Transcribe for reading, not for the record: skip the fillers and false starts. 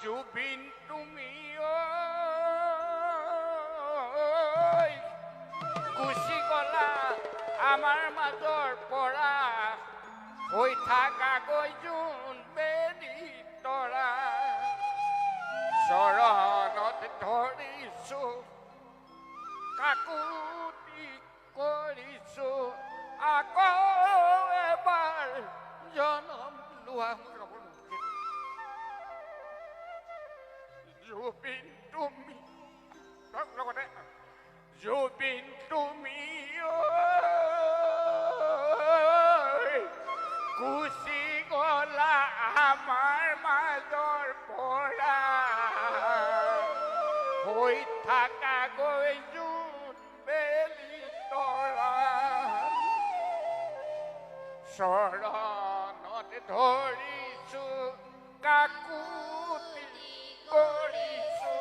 জুবিন তুমি গুচি গলা আমাৰ মাজৰ পৰা হৈ থাকাকৈ যোন বেলি তৰা চৰণত ধৰিছো কাকুতি কৰিছো আকৌ এবাৰ জনম লোৱা জুবিন তুমি লগতে জুবিন তুমি গুচি গলা আমাৰ মাজৰ পৰা হৈ থাকা গৈ যোন বেলি তৰা চৰণত ধৰিছো কাকুতি কৰিছো